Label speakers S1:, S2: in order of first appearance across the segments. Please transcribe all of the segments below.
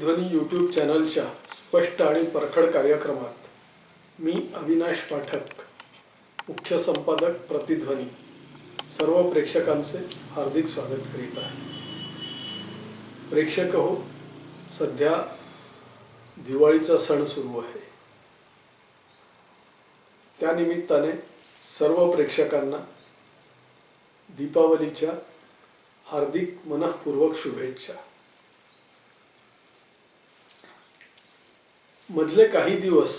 S1: प्रतिध्वनी यूट्यूब चॅनलच्या स्पष्ट आणि परखड कार्यक्रमात मी अविनाश पाठक, मुख्य संपादक प्रतिध्वनी, सर्व प्रेक्षकांचे हार्दिक स्वागत करीत आहे. प्रेक्षक हो, सध्या दिवाळीचा सण सुरू आहे. त्यानिमित्ताने सर्व प्रेक्षकांना दीपावलीच्या हार्दिक मनःपूर्वक शुभेच्छा. मधले काही दिवस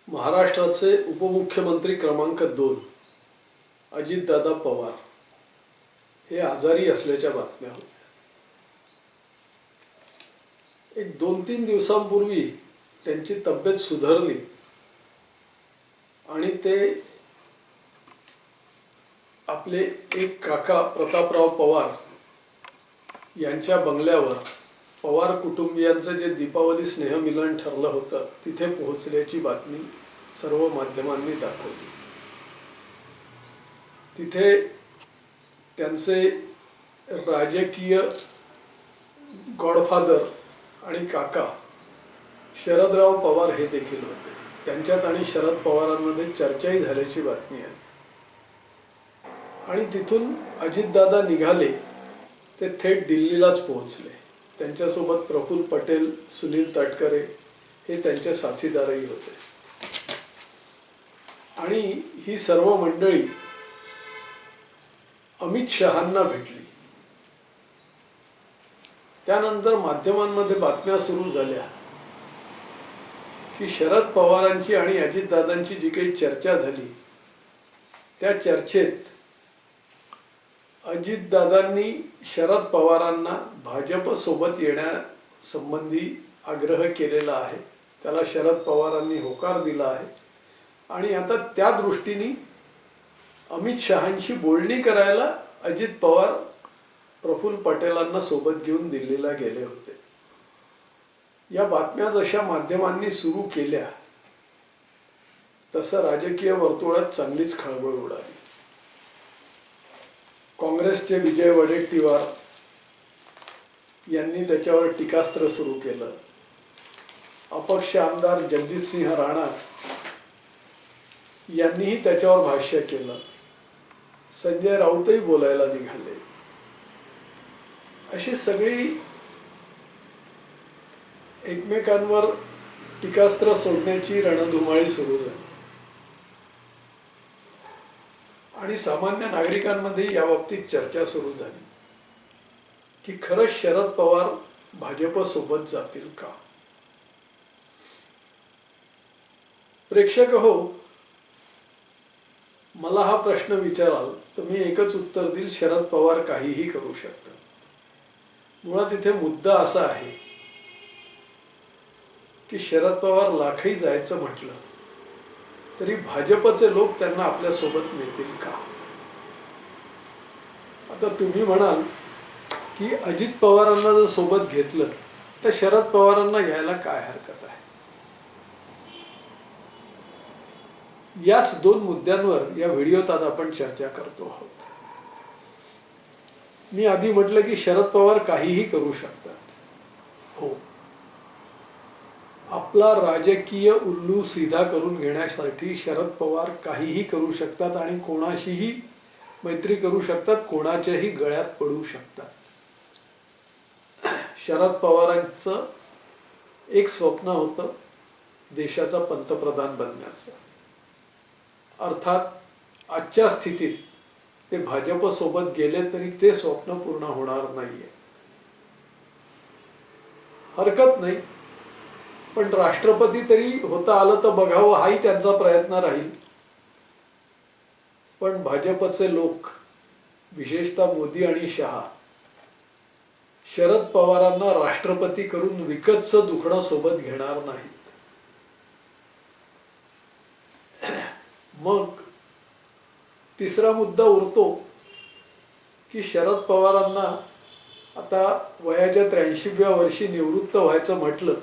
S1: महाराष्ट्राचे उपमुख्यमंत्री क्रमांक 2 अजितदादा पवार हे आजारी असल्याच्या बातम्या होत्या. एक 2-3 दिवसांपूर्वी त्यांची तब्येत सुधारली आणि ते आपले एक काका प्रतापराव पवार यांच्या बंगल्यावर पवार कुटुंबियांचं जे दीपावली स्नेहमिलन ठरलं होतं तिथे पोहोचल्याची बातमी सर्व माध्यमांनी दाखवली. तिथे त्यांचे राजकीय गॉडफादर आणि काका शरदराव पवार हे देखील होते. त्यांच्यात आणि शरद पवारांमध्ये चर्चाही झाल्याची बातमी आहे. आणि तिथून अजितदादा निघाले ते थेट दिल्लीलाच पोहोचले. त्यांच्यासोबत प्रफुल्ल पटेल, सुनील तटकरे हे त्यांचे साथीदारही होते. आणि ही सर्व मंडळी अमित शहांना भेटली. त्यानंतर माध्यमांमध्ये बातम्या सुरू झाल्या की शरद पवारांची आणि अजितदादांची जी काही चर्चा झाली त्या चर्चेत अजितदादांनी शरद पवारांना भाजप सोबत येण्यासंबंधी आग्रह केलेला आहे. त्याला शरद पवारांनी होकार दिला आहे. आणि आता त्या दृष्टीने अमित शहांशी बोलणी करायला अजित पवार प्रफुल्ल पटेलांना सोबत घेऊन दिल्लीला गेले होते. या बातम्या जशा माध्यमांनी सुरू केल्या तसं राजकीय वर्तुळात चांगलीच खळबळ उडाली. काँग्रेसचे विजय वडेट्टीवार यांनी त्याच्यावर टीकास्त्र सुरू केलं. अपक्ष आमदार जगजितसिंह राणा यांनीही त्याच्यावर भाष्य केलं. संजय राऊतही बोलायला निघाले. अशी सगळी एकमेकांवर टीकास्त्र सोडण्याची रणधुमाळी सुरू झाली. आणि सामान्य नागरिकांमध्ये या बाबतीत चर्चा सुरू झाली की खरंच शरद पवार भाजप सोबत जातील का. प्रेक्षक हो, मला हा प्रश्न विचाराल तर मी एकच उत्तर देईल, शरद पवार काहीही करू शकतात. मुळात इथे मुद्दा असा आहे की शरद पवार लाखही जायचं म्हटलं तरी भाजपचे लोक त्यांना आपल्या सोबत नेतील का. आता तुम्ही म्हणाल की अजित पवारांना जर सोबत घेतलं तर शरद पवारांना घ्यायला काय हरकत आहे. याच 2 मुद्द्यांवर या व्हिडिओत आज आपण चर्चा करतो आहोत. मी आधी म्हटलं की शरद पवार काहीही करू शकतात. हो, आपला राजकीय उल्लू सीधा करून घेण्यासाठी शरद पवार काहीही करू शकतात आणि कोणाशीही मैत्री करू शकतात, कोणाच्याही गळ्यात पडू शकतात. शरद पवारांचं एक स्वप्न होतं देशाचा पंतप्रधान बनण्याचं. अर्थात आजच्या स्थितीत ते भाजप सोबत गेले तरी ते स्वप्न पूर्ण होणार नाहीये. हरकत नाही, पण राष्ट्रपती तरी होता आलं तर बघावं हाही त्यांचा प्रयत्न राहील. पण भाजपचे लोक, विशेषतः मोदी आणि शहा, शरद पवारांना राष्ट्रपती करून विकतचं दुखणं सोबत घेणार नाहीत. मग तिसरा मुद्दा उरतो की शरद पवारांना आता वयाच्या 83व्या वर्षी निवृत्त व्हायचं म्हटलं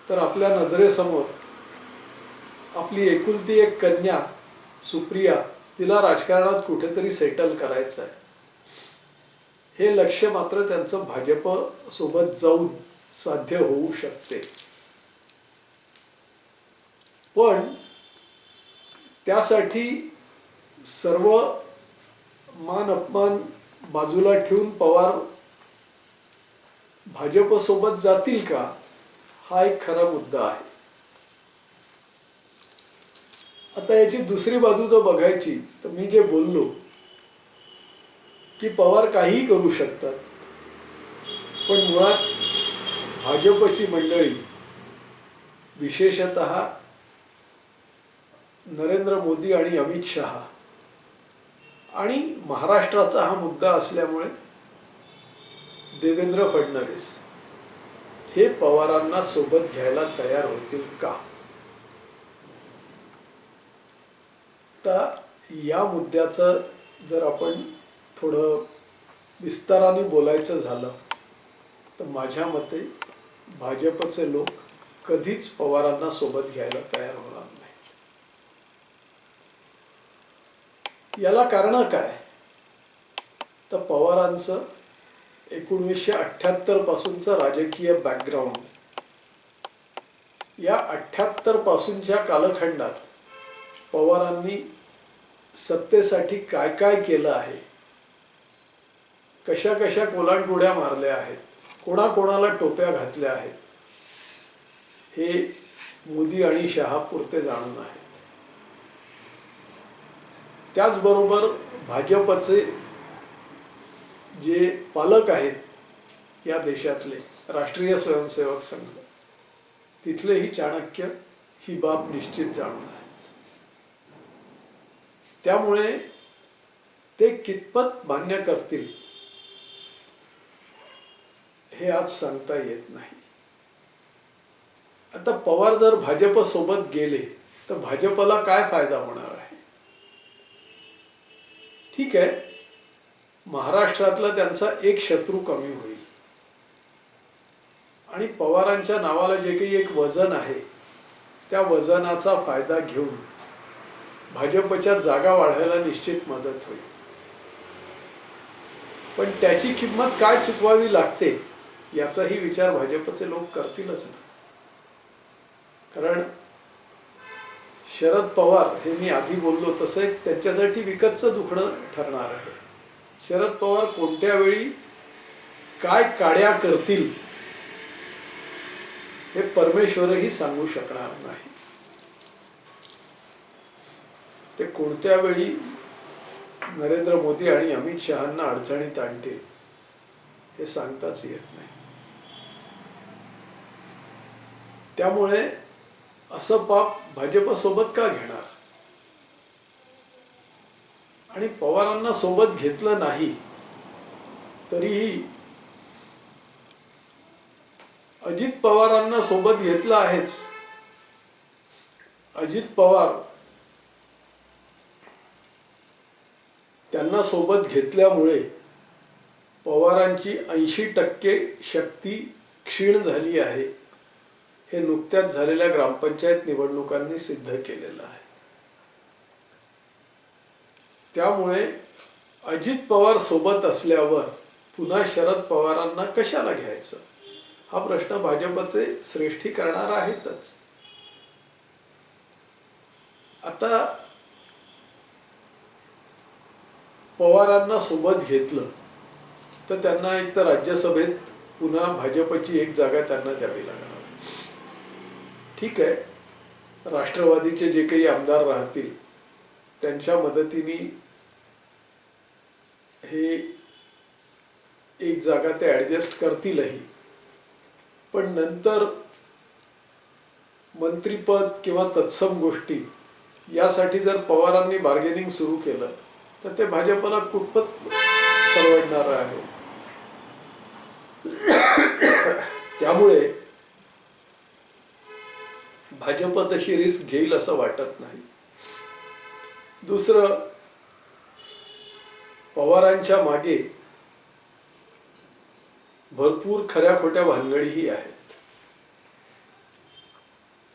S1: तर आपल्या नजरेसमोर आपली एकुलती एक कन्या सुप्रिया, तिला राजकारणात कुठेतरी सेटल करायचं आहे. हे लक्ष्य मात्र त्यांचं भाजप सोबत जाऊन साध्य होऊ शकते. पण त्यासाठी सर्व मान अपमान बाजूला ठेवून पवार भाजपसोबत जातील का, हा एक खरा मुद्दा आहे. आता याची दुसरी बाजू जर बघायची तर मी जे बोललो की पवार काहीही करू शकतात, पण मुळात भाजपची मंडळी विशेषतः नरेंद्र मोदी आणि अमित शहा आणि महाराष्ट्राचा हा मुद्दा असल्यामुळे देवेंद्र फडणवीस हे पवारांना सोबत घ्यायला तयार होतील का. तर या मुद्द्याचं जर आपण थोडं विस्ताराने बोलायचं झालं तर माझ्या मते भाजपचे लोक कधीच पवारांना सोबत घ्यायला तयार होणार नाही. याला कारण काय, तर पवारांचं 1978 पासूनचं राजकीय बॅकग्राऊंड, या 78 पासूनच्या कालखंडात पवारांनी सत्तेसाठी काय काय केलं आहे, कशा कशा कोलांटुड्या मारल्या आहेत, कोणाकोणाला टोप्या घातल्या आहेत, हे मोदी आणि शहा पुरते जाणून आहेत. त्याचबरोबर भाजपचे जे पालक आहेत या देशातले, राष्ट्रीय स्वयंसेवक संघ, तिथलेही चाणक्य ही बाब निश्चित जाणून आहे. त्यामुळे ते कितपत मान्य करतील हे आज सांगता येत नाही. आता पवार जर भाजप सोबत गेले तर भाजपला काय फायदा होणार आहे. ठीक आहे, महाराष्ट्रातला त्यांचा एक शत्रू कमी होईल आणि पवारांच्या नावाला जे काही एक वजन आहे त्या वजनाचा फायदा घेऊन भाजपच्या जागा वाढायला निश्चित मदत होईल. पण त्याची किंमत काय चुकवावी लागते याचाही विचार भाजपचे लोक करतीलच ना. कारण शरद पवार हे मी आधी बोललो तसं एक त्यांच्यासाठी विकतचं दुखणं ठरणार आहे. शरद पवार कोणत्या वेळी काय काड्या करतील हे परमेश्वरही सांगू शकणार नाही. ते कोणत्या वेळी नरेंद्र मोदी आणि अमित शहांना अडचणीत आणतील हे सांगताच येत नाही. त्यामुळे असं पाप भाजपसोबत का घेणार. आणि पवारांना सोबत घेतलं नाही तरीही अजित पवारांना सोबत घेतलं आहेच. अजित पवार त्यांना सोबत घेतल्यामुळे पवारांची 80% शक्ती क्षीण झाली आहे हे नुकत्याच झालेल्या ग्रामपंचायत निवडणुकांनी सिद्ध केलेलं आहे. त्यामुळे अजित पवार सोबत असल्यावर पुन्हा शरद पवारांना कशाला घ्यायचं हा प्रश्न भाजपचे श्रेष्ठी करणार आहेतच. आता पवारांना सोबत घेतलं तर त्यांना एक तर राज्यसभेत पुन्हा भाजपची एक जागा त्यांना द्यावी लागणार. ठीक आहे, राष्ट्रवादीचे जे काही आमदार राहतील त्यांच्या मदतीने हे एक जागा ते ॲडजस्ट करतीलही. पण नंतर मंत्रीपद किंवा तत्सम गोष्टी यासाठी जर पवारांनी बार्गेनिंग सुरू केलं तर ते भाजपला कुठपत परवडणार आहे. त्यामुळे भाजप तशी रिस्क घेईल असं वाटत नाही. दुसरं, पवारांच्या मागे भरपूर खऱ्या खोट्या भानगडीही आहेत.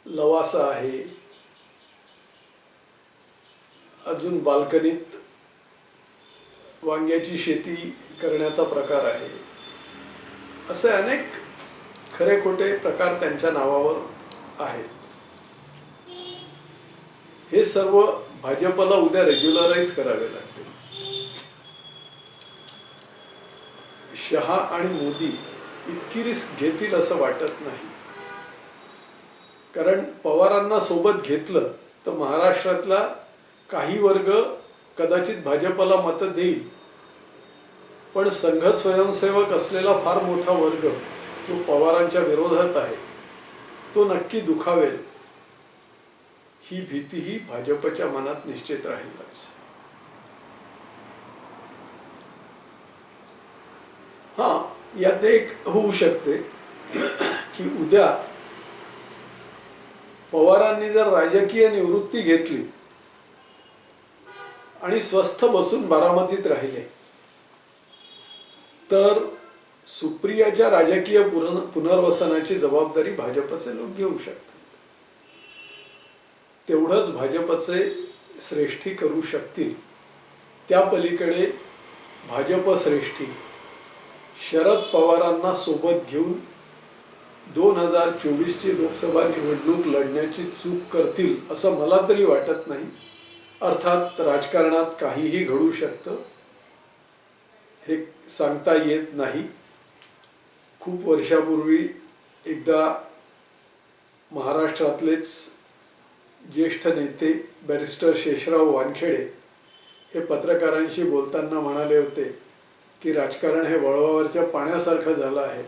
S1: लवासा आहे, अजून बाल्कनीत वांग्याची शेती करण्याचा प्रकार आहे, असे अनेक खरे खोटे प्रकार त्यांच्या नावावर आहेत. हे सर्व भाजपला उद्या रेग्युलराईज करावे लागतील. शहा आणि मोदी इतकी रिस्क घेतील असं वाटत नाही. कारण पवारांना सोबत घेतलं तर महाराष्ट्रातला काही वर्ग कदाचित भाजपला मतं देईल, पण संघ स्वयंसेवक असलेला फार मोठा वर्ग जो पवारांच्या विरोधात आहे तो नक्की दुखावेल. ही भीतीही भाजपच्या मनात निश्चित राहीलच. यात एक होऊ शकते की उद्या पवारांनी जर राजकीय निवृत्ती घेतली आणि स्वस्थ बसून बारामतीत राहिले तर सुप्रियाच्या राजकीय पुनर्वसनाची जबाबदारी भाजपचे लोक घेऊ शकतात. तेवढंच भाजपचे श्रेष्ठी करू शकतील. त्या पलीकडे भाजप श्रेष्ठी शरद पवारांना सोबत घेऊन 2024 ची लोकसभा निवडणूक लढण्याची चूक करतील असं मला तरी वाटत नाही. अर्थात राजकारणात काहीही घडू शकतं, हे सांगता येत नाही. खूप वर्षापूर्वी एकदा महाराष्ट्रातलेच ज्येष्ठ नेते बॅरिस्टर शेषराव वानखेडे हे पत्रकारांशी बोलताना म्हणाले होते की राजकारण हे वळवावरच्या पाण्यासारखं झालं आहे.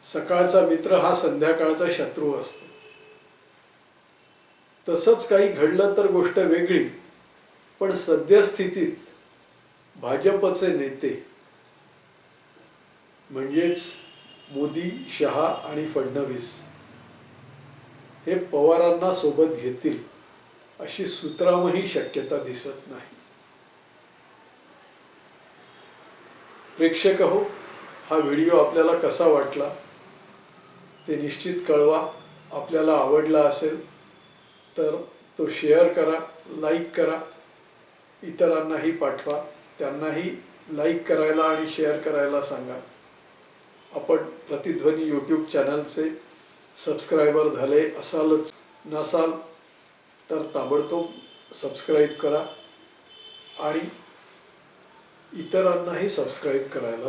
S1: सकाळचा मित्र हा संध्याकाळचा शत्रू असतो. तसंच काही घडलं तर गोष्ट वेगळी, पण सद्यस्थितीत भाजपचे नेते म्हणजेच मोदी, शहा आणि फडणवीस हे पवारांना सोबत घेतील अशी सुतरामही शक्यता दिसत नाही. प्रेक्षक हो, हा व्हिडिओ आपल्याला कसा वाटला ते निश्चित कळवा. आपल्याला आवडला असेल तर तो शेअर करा, लाईक करा, इतरांनाही पाठवा, त्यांनाही लाईक करायला आणि शेअर करायला सांगा. आपण प्रतिध्वनी यूट्यूब चॅनलचे सबस्क्रायबर झाले असालच, नसाल तर ताबडतोब सबस्क्राईब करा आणि इतरांनाही सबस्क्राईब करायला